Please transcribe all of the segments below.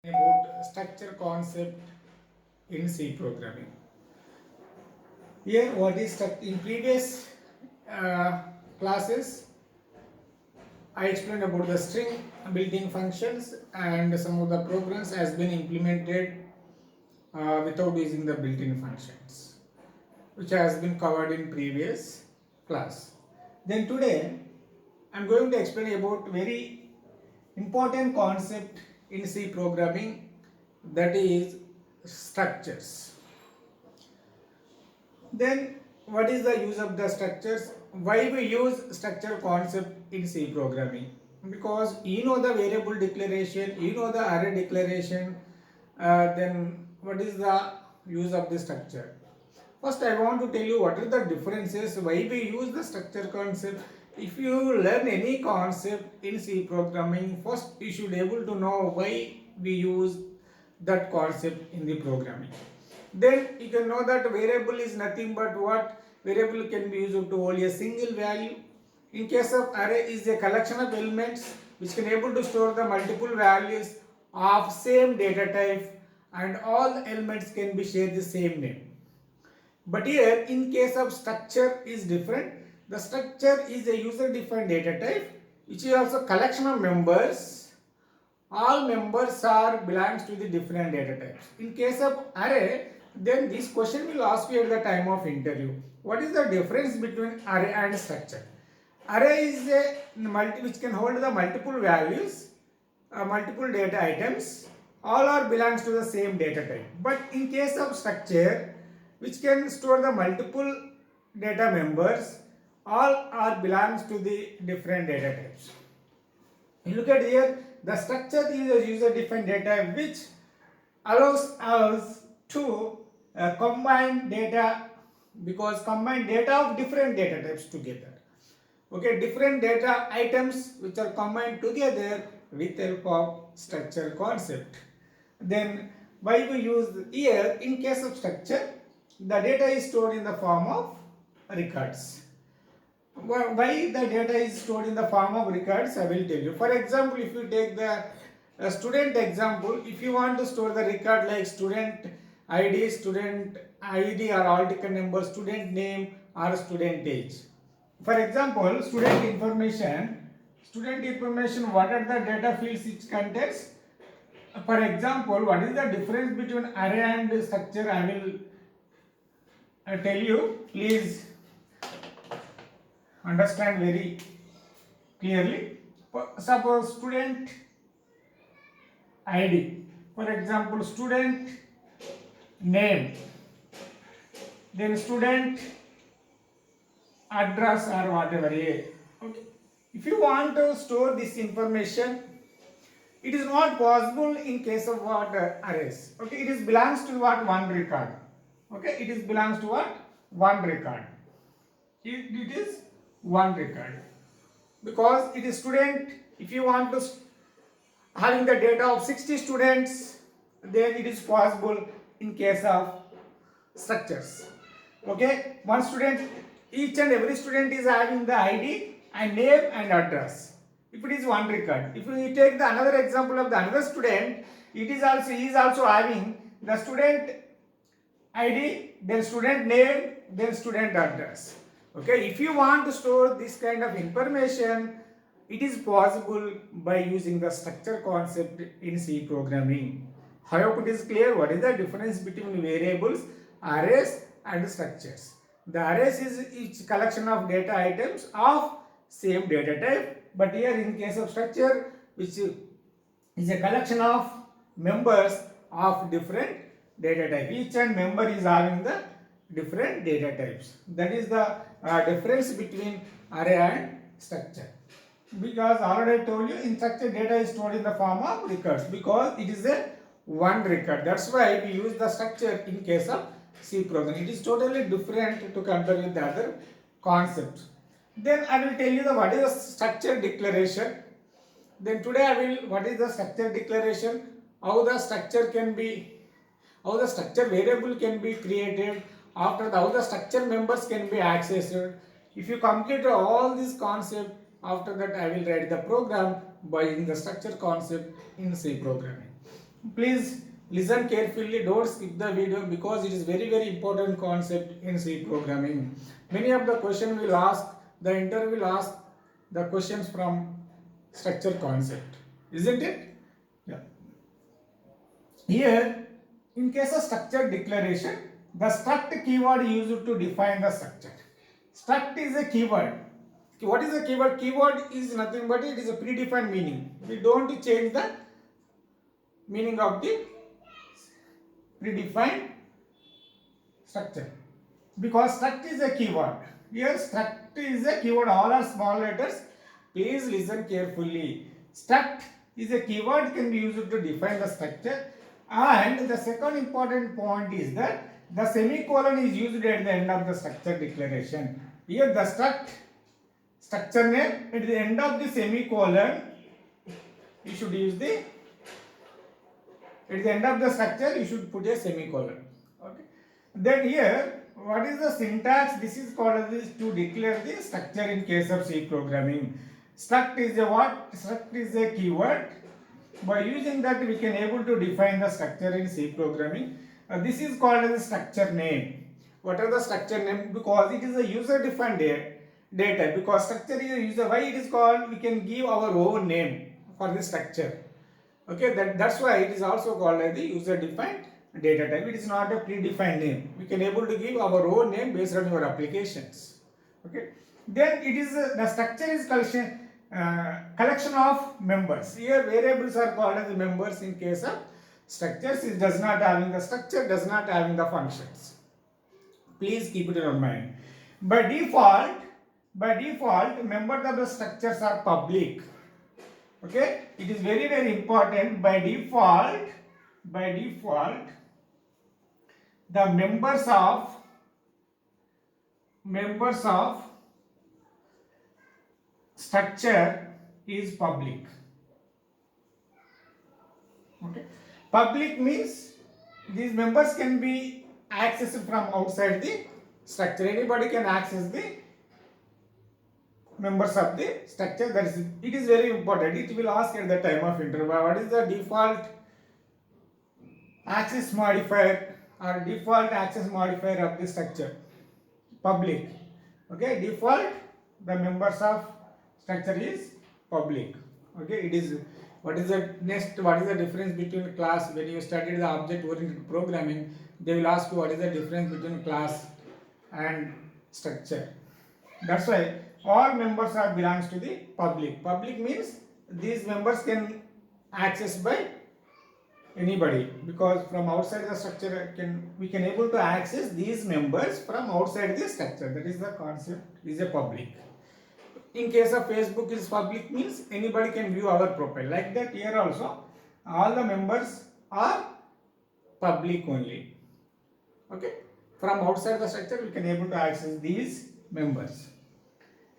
about structure concept in C programming. Here, what is in previous classes, I explained about the string built-in functions and some of the programs has been implemented without using the built-in functions, which has been covered in previous class. Then today, I am going to explain about very important concept in C programming, that is structures. Then what is the use of the structures? Why we use structure concept in C programming? Because you know the variable declaration, you know the array declaration, then what is the use of the structure? First I want to tell you what are the differences, why we use the structure concept. If you learn any concept in C programming, first you should able to know why we use that concept in the programming. Then you can know that variable is nothing but what? Variable can be used to hold a single value. In case of array is a collection of elements which can able to store the multiple values of same data type, and all the elements can be shared the same name. But here in case of structure is different. The structure is a user defined data type which is also collection of members. All members are belongs to the different data types. In case of array, then this question will ask you at the time of interview. What is the difference between array and structure? Array is a which can hold the multiple values, multiple data items. All are belongs to the same data type. But in case of structure, which can store the multiple data members, all are belongs to the different data types. You look at here, the structure is a user defined data which allows us to combine data, because combine data of different data types together. Okay, different data items which are combined together with help of structure concept. Then why we use here, in case of structure, the data is stored in the form of records. Why the data is stored in the form of records, I will tell you. For example, if you take the student example, if you want to store the record like student ID or all ticket number, student name or student age. For example, student information, what are the data fields it contains? For example, what is the difference between array and structure? I will tell you. Please understand very clearly. Suppose student ID, for example, student name, then student address or whatever. Okay. If you want to store this information, it is not possible in case of what arrays. Okay, it is belongs to what? One record. Okay, it is belongs to what? One record. It is one record, because it is student. If you want to having the data of 60 students, then it is possible in case of structures. Okay, one student, each and every student is having the ID and name and address. If it is one record, if we take the another example of the another student, he is also having the student ID, then student name, then student address. Okay, if you want to store this kind of information, it is possible by using the structure concept in C programming. I hope it is clear what is the difference between variables, arrays and structures. The arrays is each collection of data items of same data type, but here in case of structure, which is a collection of members of different data type. Each and member is having the different data types. That is the difference between array and structure. Because already I told you, in structure data is stored in the form of records, because it is a one record. That's why we use the structure in case of C program. It is totally different to compare with the other concepts. Then I will tell you the what is the structure declaration. Then today I will what is the structure declaration, how the structure variable can be created, after how the structure members can be accessed. If you complete all this concept, after that I will write the program by using the structure concept in C programming. Please listen carefully, don't skip the video because it is very important concept in C programming. Many of the question will ask, the interview will ask the questions from structure concept, isn't it? Yeah. Here, in case of structure declaration, the struct keyword used to define the structure. Struct is a keyword. What is a keyword? Keyword is nothing but it is a predefined meaning. We don't change the meaning of the predefined structure because struct is a keyword. Here struct is a keyword, all are small letters. Please listen carefully. Struct is a keyword, can be used to define the structure, and the second important point is that the semicolon is used at the end of the structure declaration. Here the structure name, at the end of the semicolon you should use the, at the end of the structure you should put a semicolon. Okay. Then here, what is the syntax? This is called as this to declare the structure in case of C programming. Struct is a what? Struct is a keyword. By using that we can able to define the structure in C programming. This is called as a structure name. What are the structure name? Because it is a user defined data. Because structure is a user. Why it is called? We can give our own name for the structure. Okay, that's why it is also called as the user defined data type. It is not a predefined name. We can able to give our own name based on your applications. Okay, then it is the structure is collection of members. Here variables are called as members in case of structures. It does not having the structure, does not having the functions. Please keep it in your mind. By default members of the structures are public. Okay, it is very important. By default the members of structure is public. Okay, public means these members can be accessed from outside the structure. Anybody can access the members of the structure. That is, it is very important. It will ask at the time of interview, what is the default access modifier or default access modifier of the structure? Public. Okay, default the members of structure is public. Okay, it is, what is the next, what is the difference between class? When you studied the object oriented programming, they will ask you what is the difference between class and structure. That's why all members are belongs to the public. Public means these members can access by anybody, because from outside the structure we can able to access these members from outside the structure. That is the concept, is a public. In case of Facebook is public means anybody can view our profile. Like that here also all the members are public only. Okay, from outside the structure we can able to access these members.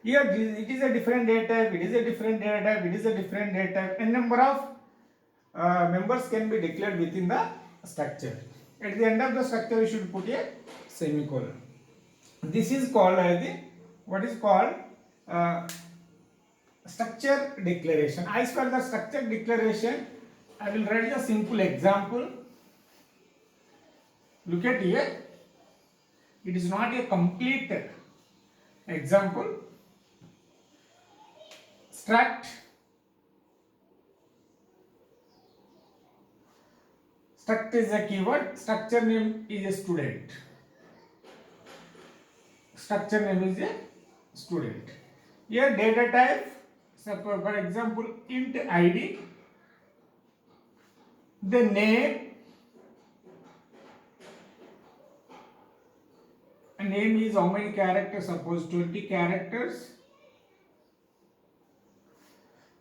Here it is a different data type, it is a different data type, it is a different data type. N number of members can be declared within the structure. At the end of the structure you should put a semicolon. This is called as the, what is called structure declaration. As per the structure declaration, I will write a simple example. Look at here. It is not a complete example. Struct is a keyword. Structure name is a student. Structure name is a student. Here data type, suppose for example int id, the name is how many characters? Suppose 20 characters.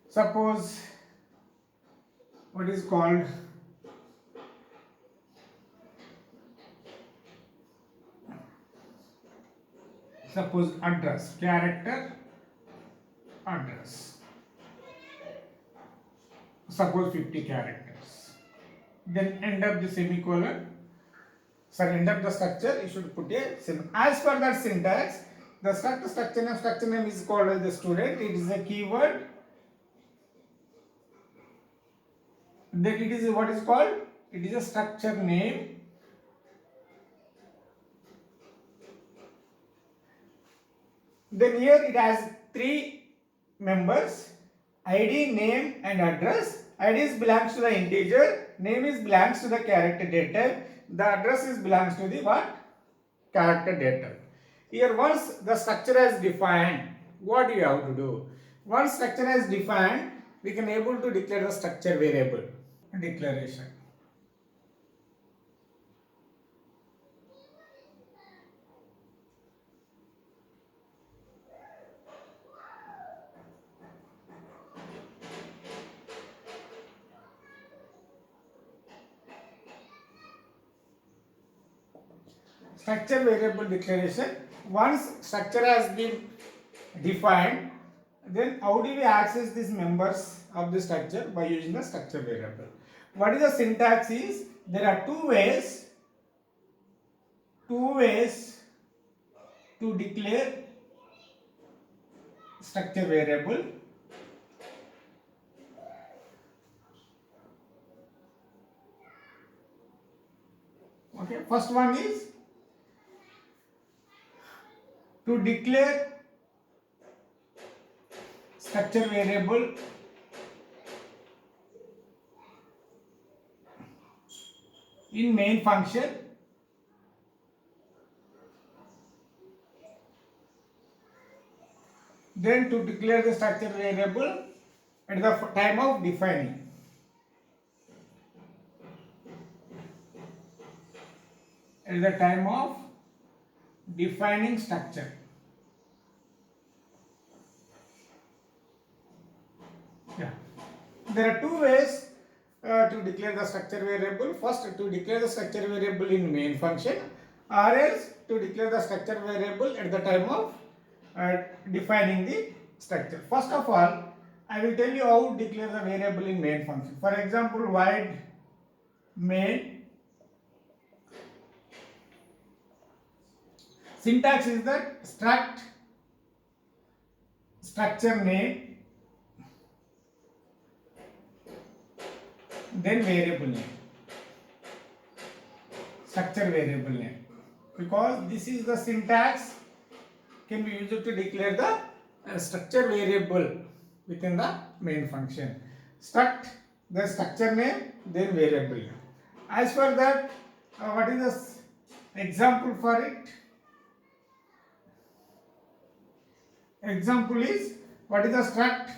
Suppose what is called suppose address, character address, suppose 50 characters. Then end of the semicolon, end of the structure you should put a semicolon. As per that syntax, the structure name is called as the student. It is a keyword. then it is what is called, it is a structure name. Then here it has three members: id, name and address. Id is belongs to the integer, name is belongs to the character data, the address is belongs to the what, character data. Here once the structure is defined, what you have to do, once structure is defined, we can able to declare the structure variable declaration. Structure variable declaration. Once structure has been defined, then how do we access these members of the structure? By using the structure variable. What is the syntax is, there are two ways to declare structure variable. Okay, first one is to declare structure variable in main function. Then to declare the structure variable at the time of defining. At the time of defining structure. Yeah. There are two ways to declare the structure variable. First, to declare the structure variable in main function, or else to declare the structure variable at the time of defining the structure. First of all, I will tell you how to declare the variable in main function. For example, void main. Syntax is that struct structure name, then variable name, structure variable name, because this is the syntax can be used to declare the structure variable within the main function. Struct the structure name, then variable name. As for that, what is the example for it? Example is, what is the struct?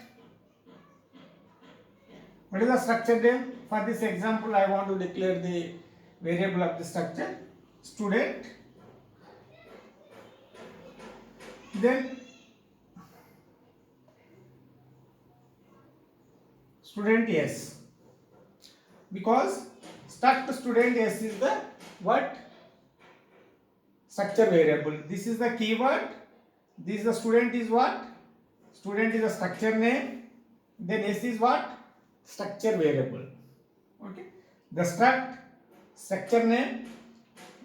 What is the structure name? For this example, I want to declare the variable of the structure, student. Then student S, because struct student S is the what? Structure variable. This is the keyword. This the student is what? Student is a structure name. Then S is what? Structure variable. Okay. The struct structure name,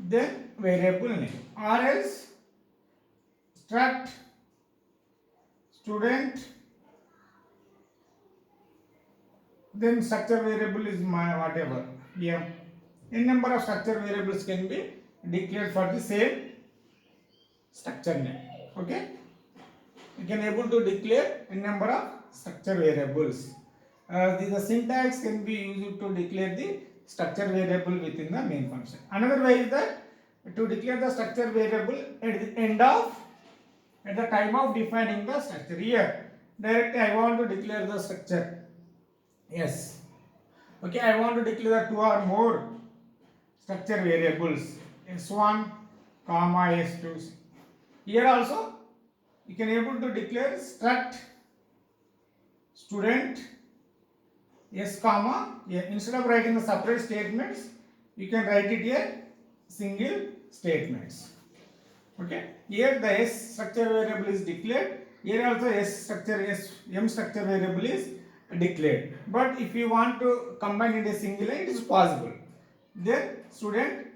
then variable name, or else struct student, then structure variable is my whatever. Yeah. N number of structure variables can be declared for the same structure name. Okay. You can able to declare a number of structure variables. The syntax can be used to declare the structure variable within the main function. Another way is that to declare the structure variable at the end of, at the time of defining the structure. Here, directly I want to declare the structure. Yes. Okay, I want to declare two or more structure variables, S1, comma S2. Here also, you can able to declare struct student S comma, instead of writing the separate statements, you can write it here single statements. Okay, here the S structure variable is declared. Here also S M structure variable is declared. But if you want to combine it in a single line, it is possible. Then student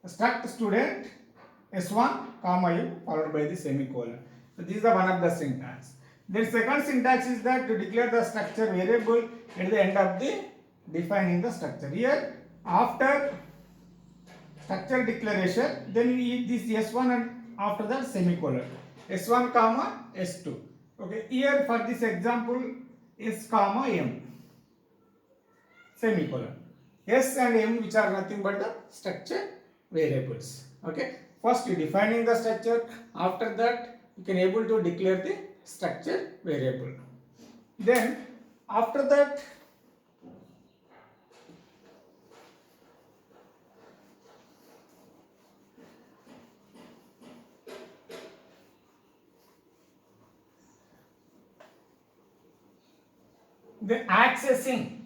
struct student S1 comma M followed by the semicolon. So this is the one of the syntax. Then second syntax is that to declare the structure variable at the end of the defining the structure. Here, after structure declaration, then we use this S1 and after that semicolon. S1 comma S2. Okay, here for this example, S comma M, semicolon. S and M, which are nothing but the structure variables. Okay, first you defining the structure, after that you can able to declare the structure variable. Then after that, the accessing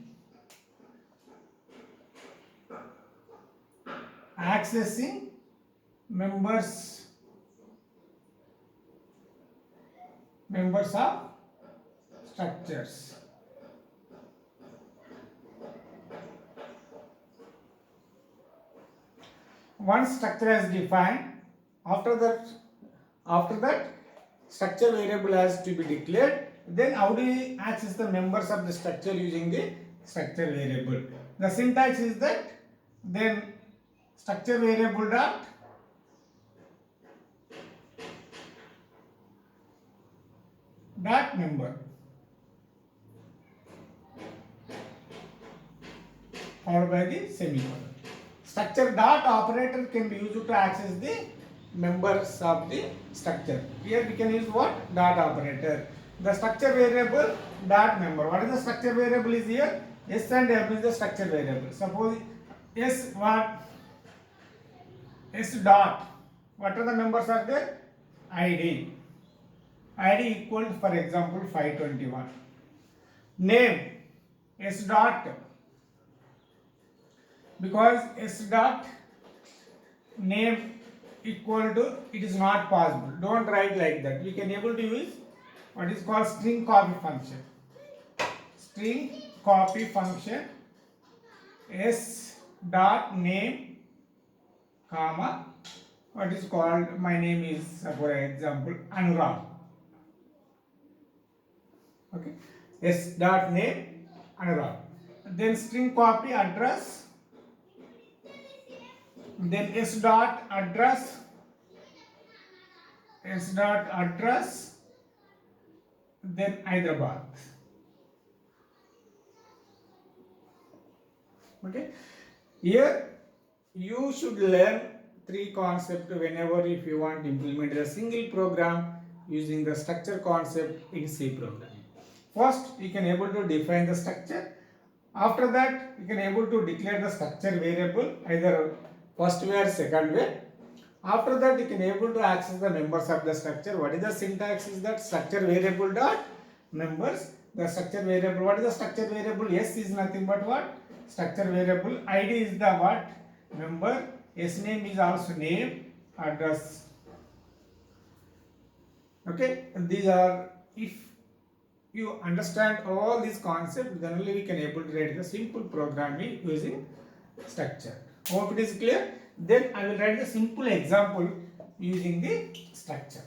members of structures. Once structure is defined, after that structure variable has to be declared. Then how do we access the members of the structure using the structure variable? The syntax is that then structure variable dot member followed by the semicolon. Structure dot operator can be used to access the members of the structure. Here we can use what? Dot operator. The structure variable dot member. What is the structure variable is here? S and M is the structure variable. Suppose S what? S dot. What are the members are there? ID. ID equal to, for example, 521. Name S dot, because S dot name equal to, it is not possible. Don't write like that. We can able to use what is called string copy function. String copy function S dot name comma what is called, my name is for example Anurag. Okay, S dot name Anurag. Then string copy address, then S dot address, then Hyderabad. Okay, here you should learn three concepts whenever if you want to implement a single program using the structure concept in C programming. First, you can able to define the structure. After that, you can able to declare the structure variable either first way or second way. After that, you can able to access the members of the structure. What is the syntax is that structure variable dot members. The structure variable, what is the structure variable? S is nothing but what? Structure variable. ID is the what? Member. S name is also name, address. Okay, and these are, if you understand all these concepts, then only we can able to write the simple programming using structure. Hope it is clear. Then I will write the simple example using the structure.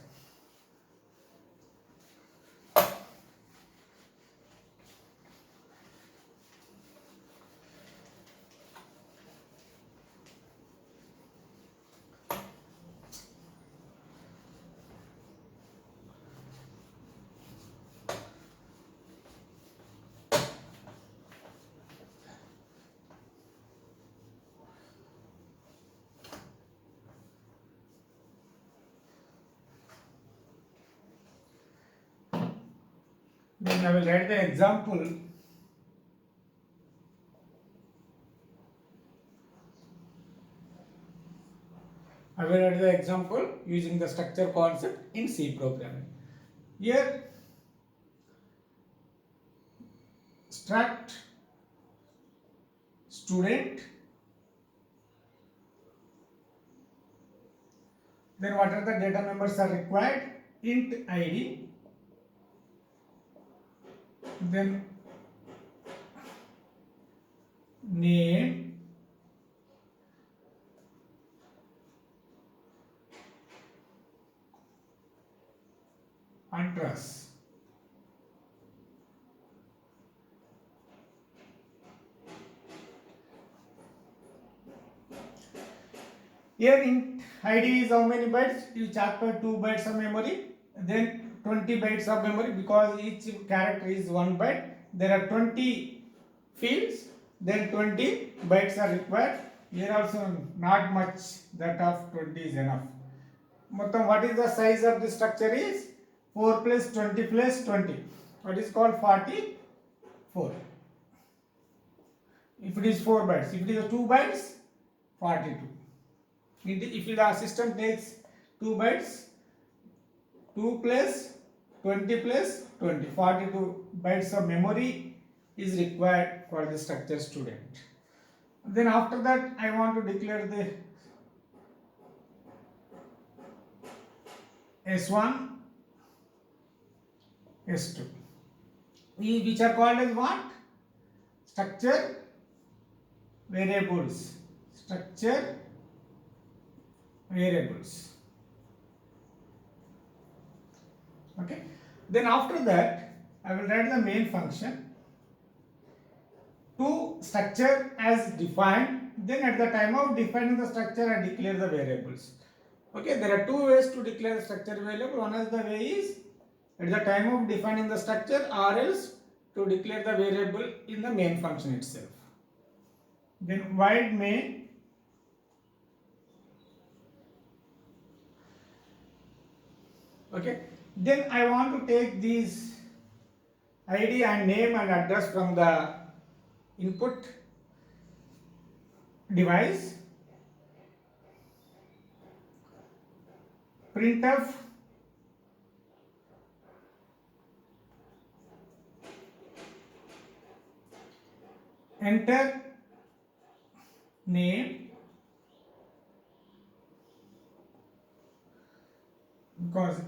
Then I will write the example. I will write the example using the structure concept in C programming. Here, struct student. Then what are the data members are required? Int ID. Then name, address. Here int id is how many bytes? You occupy 2 bytes of memory, then 20 bytes of memory, because each character is 1 byte. There are 20 fields, then 20 bytes are required. Here also not much, that of 20 is enough. What is the size of the structure is 4 plus 20 plus 20. What is called 44. If it is 4 bytes, if it is 2 bytes, 42. If the system takes 2 bytes, 2 plus 20 plus 20, 42 bytes of memory is required for the structure student. Then after that I want to declare the S1, S2, which are called as what? Structure variables. Structure variables. Okay. Then after that I will write the main function to structure as defined. Then at the time of defining the structure I declare the variables. Okay, there are two ways to declare the structure variable. One is the way is at the time of defining the structure, or else to declare the variable in the main function itself. Then void main okay. Then I want to take these ID and name and address from the input device. Printf enter name, because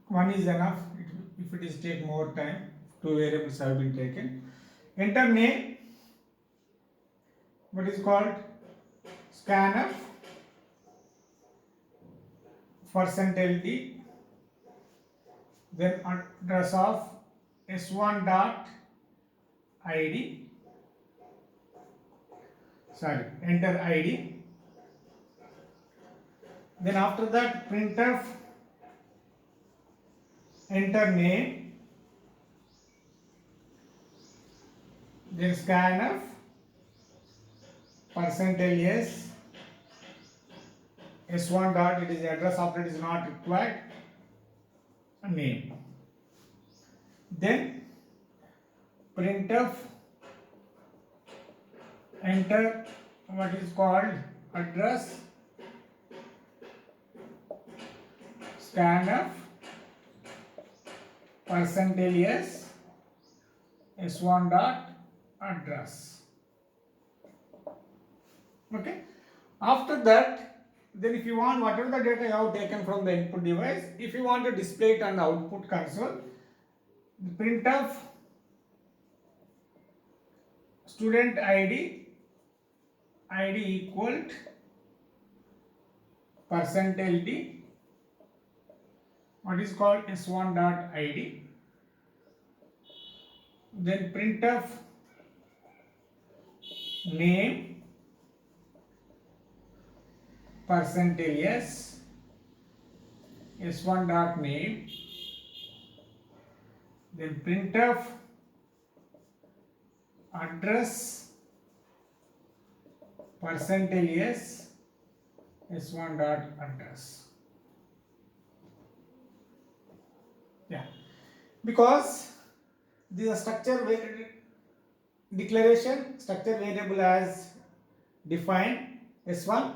one is enough. If it is take more time, two variables have been taken. Enter name, what is called scanf %LD, then address of s1 dot id, enter id. Then after that printf enter name, then scanf %ls s1 dot, it is the address operator is not required, name. Then printf enter what is called address scanf %ls s1 dot address. Okay. After that, then if you want whatever the data you have taken from the input device, if you want to display it on the output console, printf student id equal %LD, what is called s1 dot id. Then printf name %ls s1 dot name. Then printf address %ls s1 dot address. Yeah, because the structure declaration structure variable as defined s1,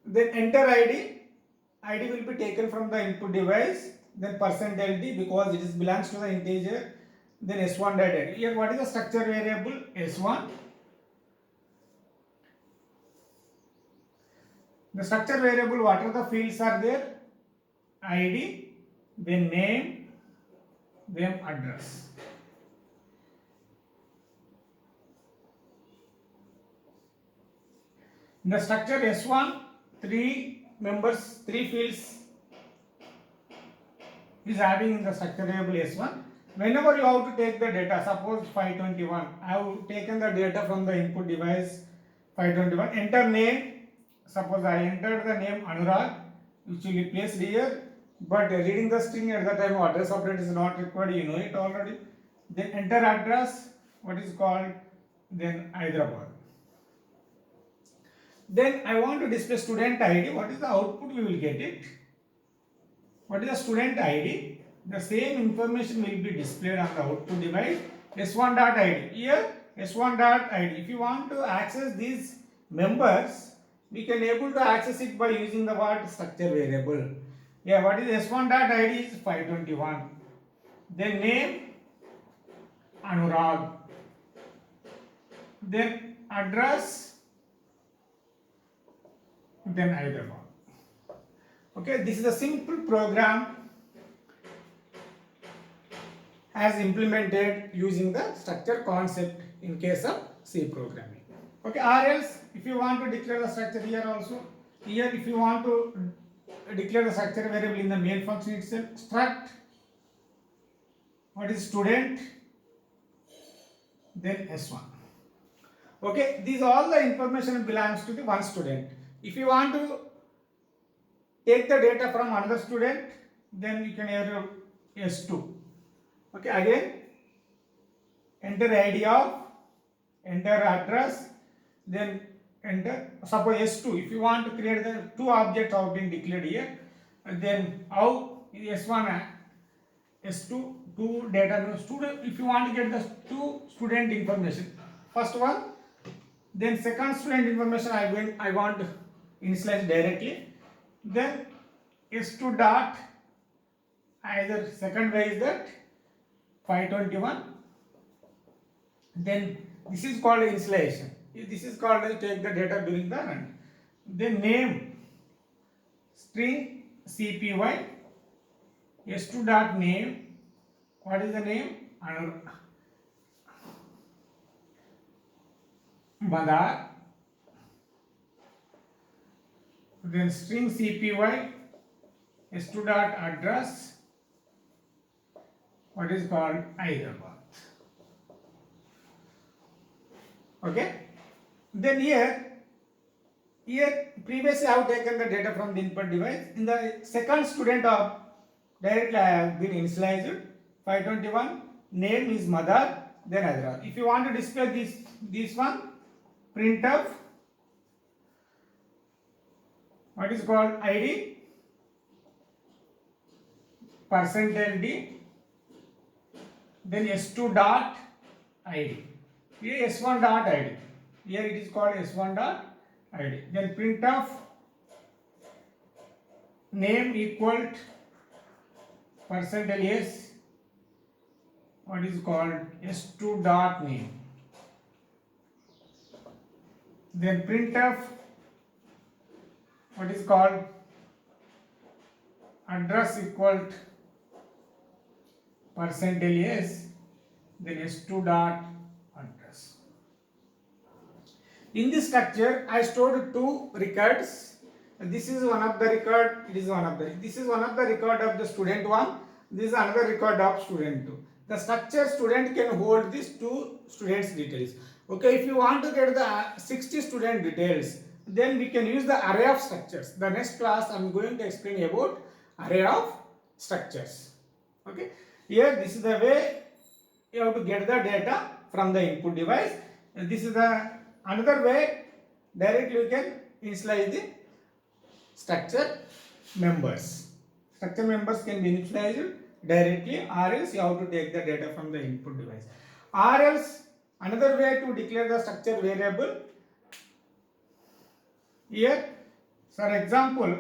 then enter id will be taken from the input device, then %LD because it is belongs to the integer, then s1 dot id. Here what is the structure variable? S1. The structure variable, what are the fields are there? ID, then name, then address. In the structure S1, 3 fields is having in the structure variable S1. Whenever you have to take the data, suppose 521, I have taken the data from the input device 521, enter name suppose I entered the name Anurag, which will be placed here, but reading the string at the time of address operator is not required, you know it already. Then enter address, what is called, then Hyderabad. Then I want to display student ID. What is the output? We will get it. What is the student ID? The same information will be displayed on the output device. S1.id. Here S1.id. If you want to access these members, we can able to access it by using the what structure variable. Yeah, what is S1.id is 521. Then name Anurag. Then address, then Hyderabad. Okay, this is a simple program as implemented using the structure concept in case of C programming. Okay, or else if you want to declare the structure here also, here if you want to declare the structure variable in the main function itself, struct, what is student, then S1. Okay, these all the information belongs to the one student. If you want to take the data from another student, then you can enter S2. Okay, again enter ID of, enter address, then enter, suppose S2. If you want to create the two objects have been declared here, and then how S1 S2 two data student. If you want to get the two student information, first one, then second student information I want to initialize directly. Then S2 dot, either second way is that 521. Then this is called initialization. This is called take the data during the run. Then name string CPY, S2 dot name. What is the name? Madar. Then string CPY, S2 dot address, what is called Hyderabad. Okay. Then here previously I have taken the data from the input device. In the second student of directly I have been initialized 521. Name is Madar, then Hyderabad. If you want to display this one, printf, what is called ID, %d, then S2 dot ID. Here S1 dot ID. Here it is called S1 dot ID. Then printf name equal %s, what is called S2 dot name. Then printf what is called address equal %s, then S2 dot address. In this structure I stored two records. This is one of the record, this is one of the record of the student 1, this is another record of student 2. The structure student can hold these two students details. Okay, if you want to get the 60 student details, then we can use the array of structures. The next class I am going to explain about array of structures. Okay, here this is the way you have to get the data from the input device. And this is the another way, directly you can initialize the structure members. Structure members can be initialized directly, or else you have to take the data from the input device. Or else another way to declare the structure variable. Here, for example,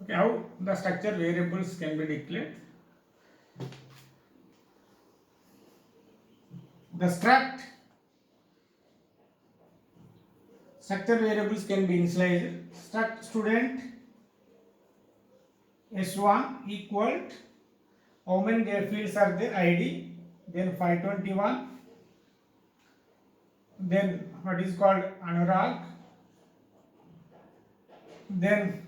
okay, how the structure variables can be declared. The structure variables can be initialized. Struct student S1 equal how many fields are there, ID, then 521, then what is called Anurag, then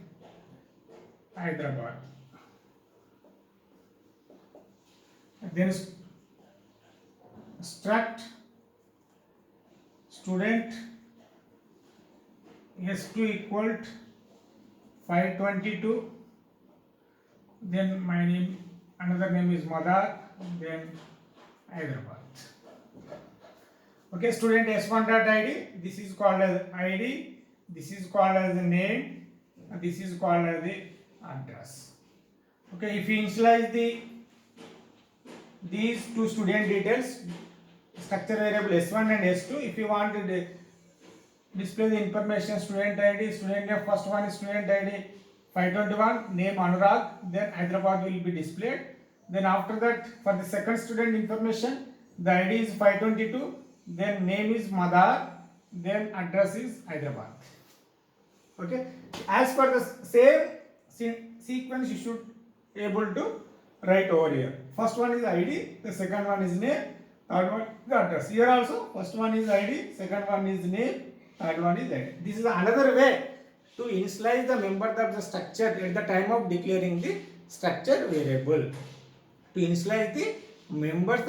Hyderabad. Then struct student S2 equal to 522. Then my name, another name is Madar. Then Hyderabad. Okay, student S1.id. This is called as ID. This is called as the name. And this is called as the address. Okay, if you initialize these two student details, structure variable S1 and S2, if you want to display the information student ID, student name, first one is student ID 521, name Anurag, then Hyderabad will be displayed. Then after that, for the second student information, the ID is 522, then name is Madar, then address is Hyderabad. Okay, as per the same sequence you should able to write over here. First one is ID, the second one is name, third one the address. Here also first one is ID, second one is name, third one is ID. This is another way to initialize the members of the structure at the time of declaring the structure variable. To initialize the members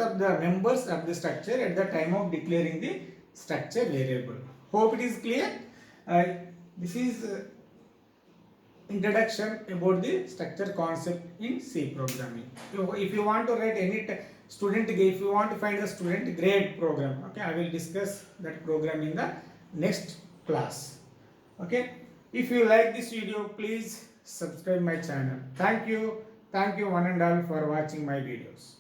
of the structure at the time of declaring the structure variable. Hope it is clear. This is introduction about the structure concept in C programming. If you want to write any if you want to find a student grade program, okay, I will discuss that program in the next class. Okay, if you like this video, please subscribe my channel. Thank you one and all for watching my videos.